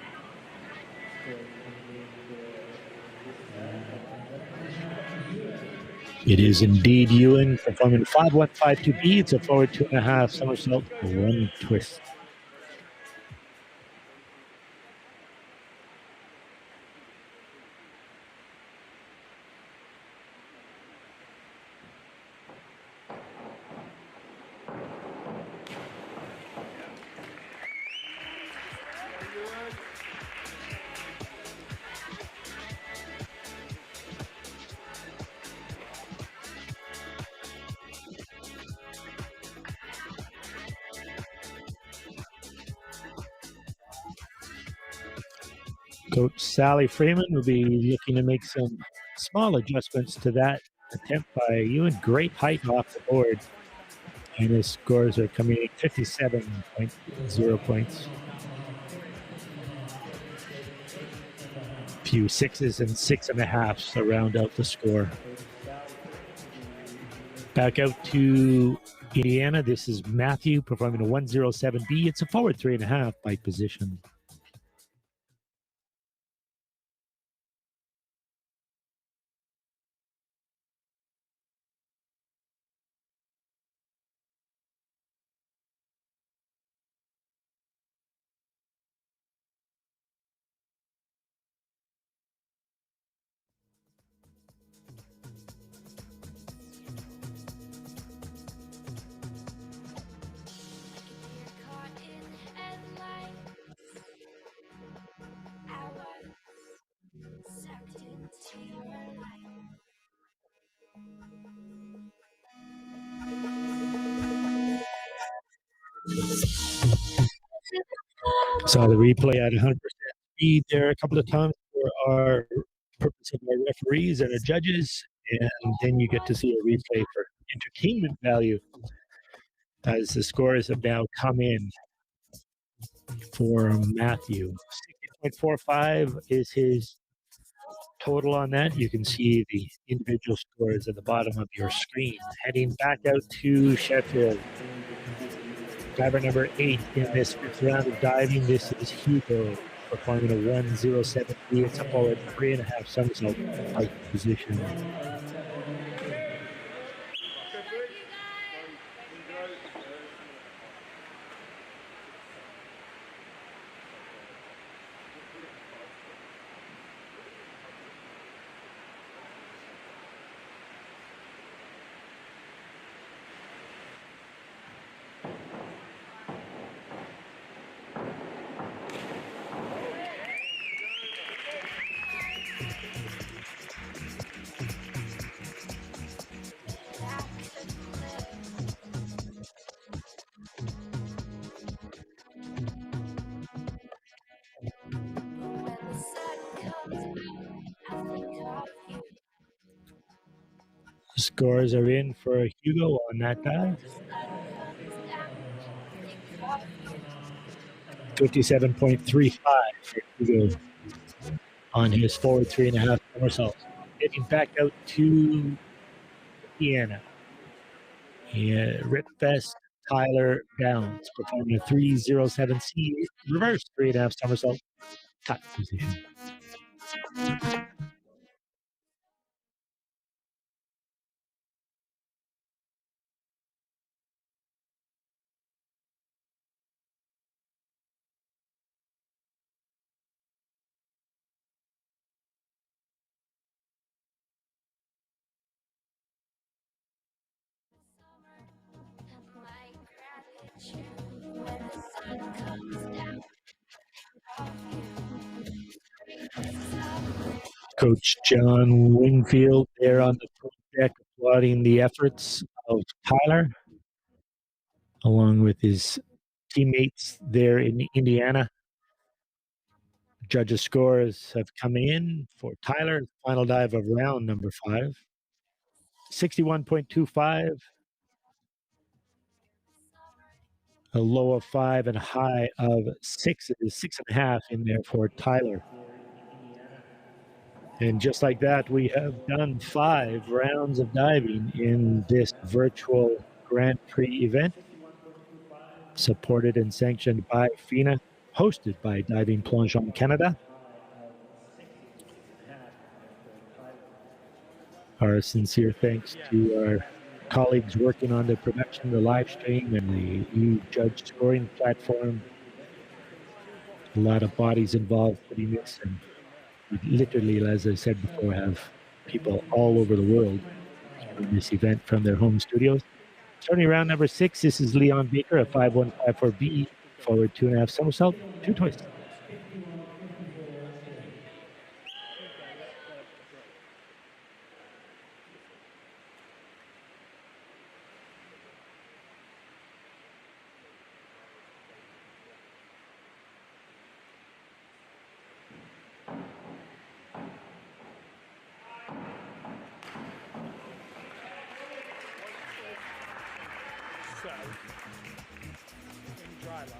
It is indeed Ewan performing 5152B. It's a forward 2.5 somersault, 1 twist. Coach Sally Freeman will be looking to make some small adjustments to that attempt by Ewan. Great height off the board. And his scores are coming in 57.0 points. Few 6s and 6.5s to round out the score. Back out to Indiana. This is Matthew performing a 107B. It's a forward 3.5 by position. Saw the replay at 100% speed there a couple of times for our purpose of our referees and our judges, and then you get to see a replay for entertainment value as the scores have now come in for Matthew. 60.45 is his total on that. You can see the individual scores at the bottom of your screen. Heading back out to Sheffield. Diver number 8 in this 5th round of diving. This is Hugo performing a 107B. It's a forward 3.5 somersault height position. Scores are in for Hugo on that dive. 57.35 for Hugo on his forward 3.5 somersaults. Getting back out to Indiana. Ripfest Tyler Downs performing a 307C reverse 3.5 somersault top position. Coach John Wingfield there on the deck applauding the efforts of Tyler, along with his teammates there in Indiana. Judges' scores have come in for Tyler, final dive of round number 5. 61.25, a low of 5 and a high of 6. It is 6.5 in there for Tyler. And just like that, we have done 5 rounds of diving in this virtual Grand Prix event, supported and sanctioned by FINA, hosted by Diving Plongeon Canada. Our sincere thanks to our colleagues working on the production, the live stream, and the new judge scoring platform. A lot of bodies involved putting this, and we literally, as I said before, have people all over the world in this event from their home studios. Starting round number 6, this is Leon Baker, a 5154B, forward 2.5 somersault, 2 twists. So, in dry land,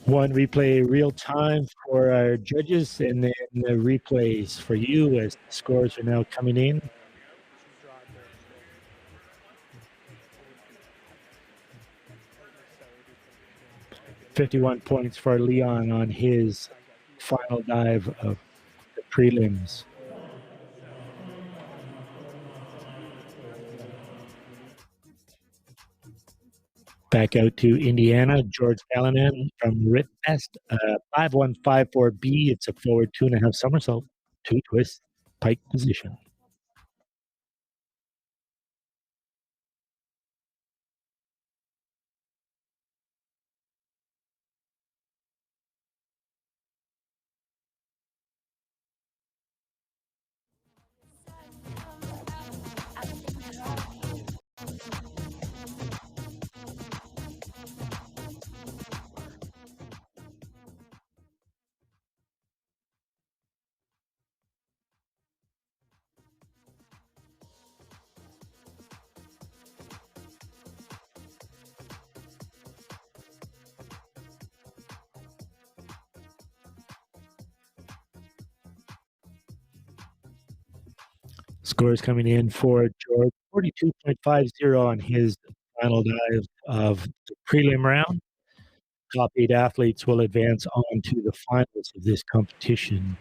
One replay real time for our judges, and then the replays for you as the scores are now coming in. this is dry birch. 51 points for Leon on his final dive of the prelims. Back out to Indiana, George Callanan from Ritfest, 5154B. It's a forward 2.5 somersault, 2 twists, pike position. Scores coming in for George, 42.50 on his final dive of the prelim round. Top 8 athletes will advance on to the finals of this competition.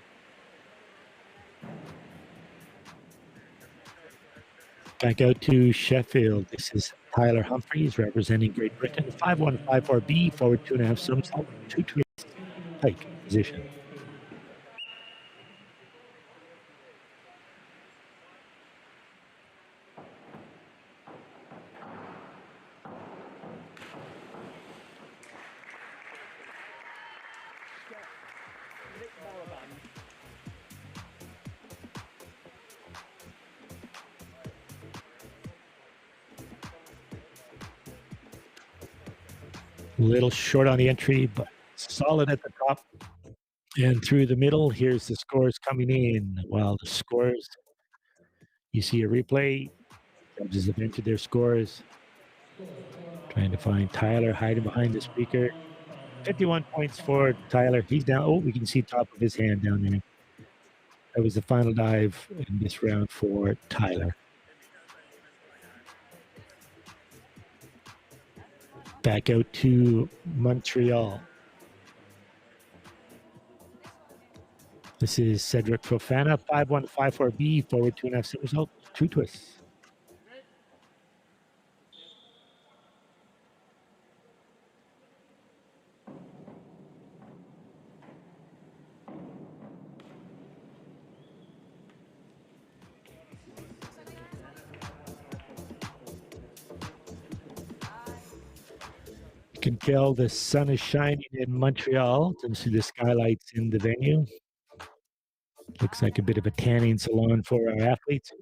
Back out to Sheffield. This is Tyler Humphreys representing Great Britain. 5154B, forward 2.5 somersault, 2 twists, pike position. A little short on the entry, but solid at the top and through the middle. Here's the scores coming in. While the scores, you see a replay. Judges have entered their scores. Trying to find Tyler hiding behind the speaker. 51 points for Tyler. He's down. Oh, we can see top of his hand down there. That was the final dive in this round for Tyler. Back out to Montreal. This is Cedric Fofana, 5154B, forward 2.5 somersault, 2 twists. You can tell the sun is shining in Montreal. You can see the skylights in the venue. Looks like a bit of a tanning salon for our athletes.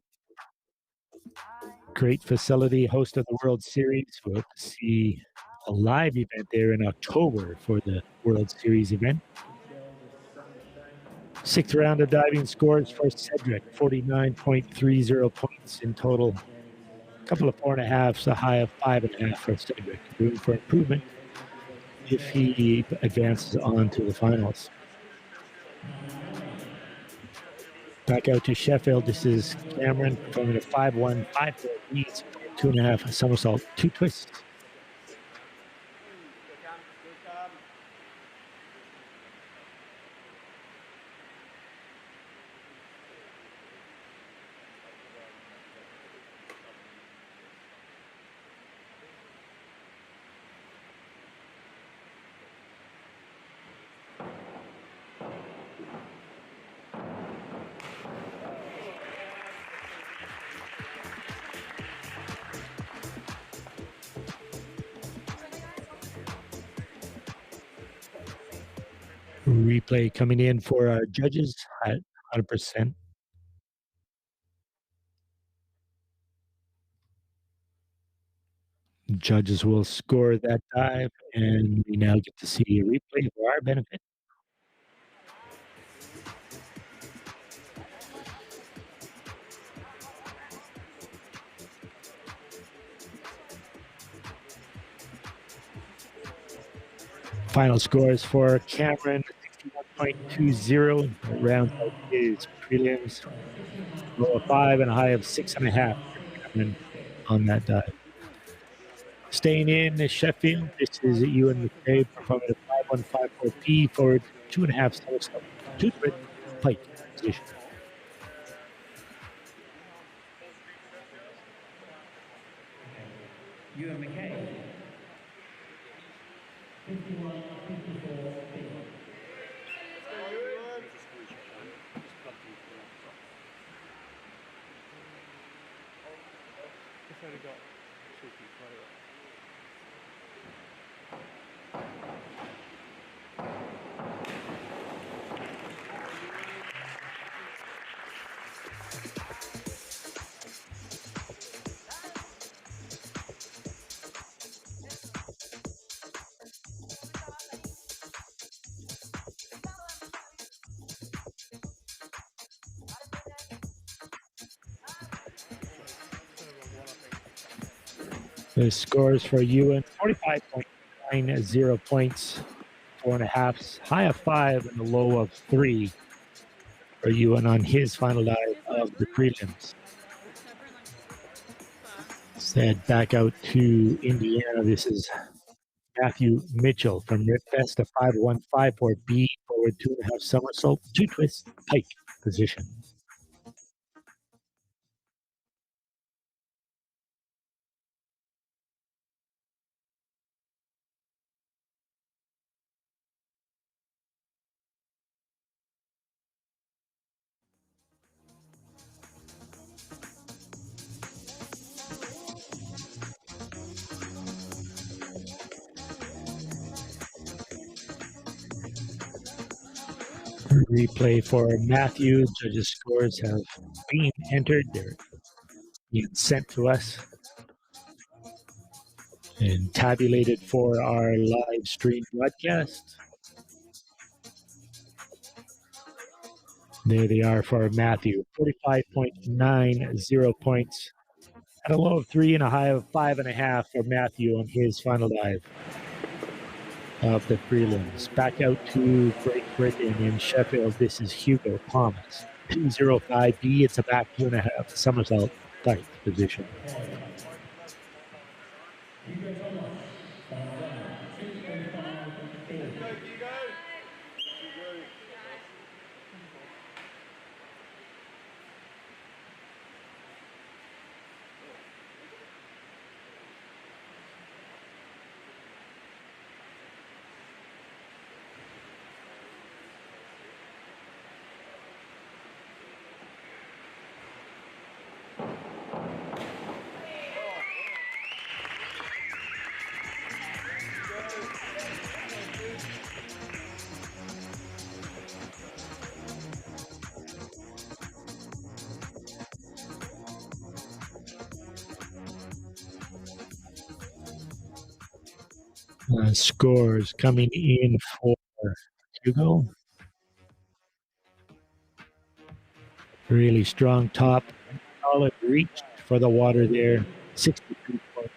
Great facility, host of the World Series. We'll see a live event there in October for the World Series event. Sixth round of diving scores for Cedric, 49.30 points in total. A couple of 4.5s, a high of 5.5 for Cedric. Room for improvement if he advances on to the finals. Back out to Sheffield. This is Cameron performing a 5-1, 5-4 beats, 2.5 somersault, 2 twists. Replay coming in for our judges at 100%. Judges will score that dive, and we now get to see a replay for our benefit. Final scores for Cameron, 61.20, rounds out his prelims. Low of 5 and a high of 6.5 for Cameron on that dive. Staying in Sheffield, this is Ewan McCabe performing a 5-1-5-4 forward, 2.5 somersault, 2 twist, pike position. Ewan McKay, 51, 54, B. It's only got 2 feet, right? The scores for Ewan, 45.90 points, 4.5, high of 5 and a low of 3 for Ewan on his final dive of the prelims. Said back out to Indiana. This is Matthew Mitchell from Ripfest, a 5-1-5-4 forward, 2.5 somersault, 2 twists, pike position. Replay for Matthew. Judges' scores have been entered. They're being sent to us and tabulated for our live stream broadcast. There they are for Matthew, 45.90 points at a low of 3 and a high of 5.5 for Matthew on his final dive of the prelims. Back out to Great Britain in Sheffield. This is Hugo Thomas, 205B. It's a back 2.5 somersault tight position. Hugo Thomas, final round, 2:05 B. Scores coming in for Hugo. Really strong top. Solid reach for the water there. 63 points.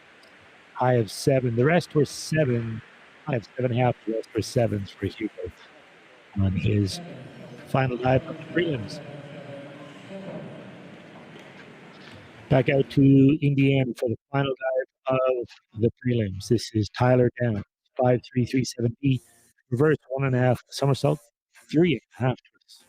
High of 7. The rest were 7. High of 7.5. The rest were 7s for Hugo on his final dive of the prelims. Back out to Indiana for the final dive of the prelims. This is Tyler down. 5.337B. Reverse 1.5 somersault. 3.5 twists.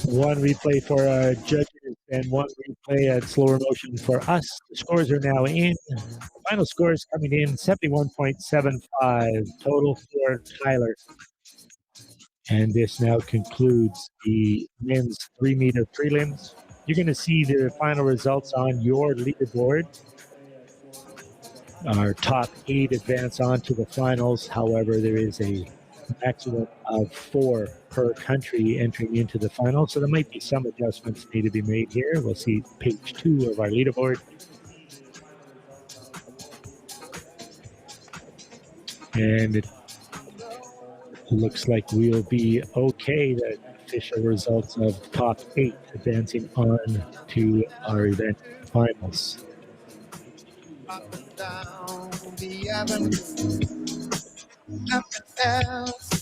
One replay for our judges and one replay at slower motion for us. The scores are now in. Final scores coming in 71.75 total for Tyler. And this now concludes the men's 3-meter prelims. You're going to see the final results on your leaderboard. Our top 8 advance on to the finals. However, there is a maximum of 4 per country entering into the final. So there might be some adjustments need to be made here. We'll see page 2 of our leaderboard. And it looks like we'll be okay. The official results of top 8 advancing on to our event finals.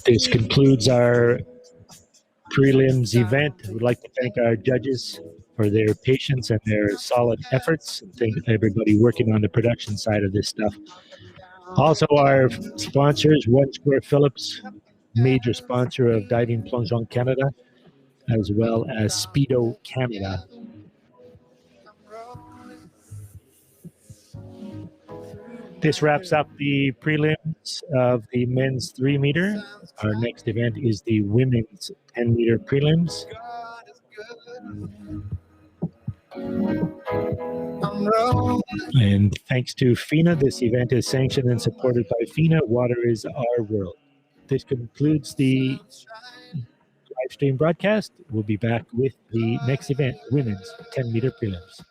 This concludes our prelims event. I would like to thank our judges for their patience and their solid efforts. And thank everybody working on the production side of this stuff. Also, our sponsors, One Square Phillips, major sponsor of Diving Plongeon Canada, as well as Speedo Canada. This wraps up the prelims of the men's 3-meter. Our next event is the women's 10-meter prelims. And thanks to FINA, this event is sanctioned and supported by FINA. Water is our world. This concludes the live stream broadcast. We'll be back with the next event, women's 10-meter prelims.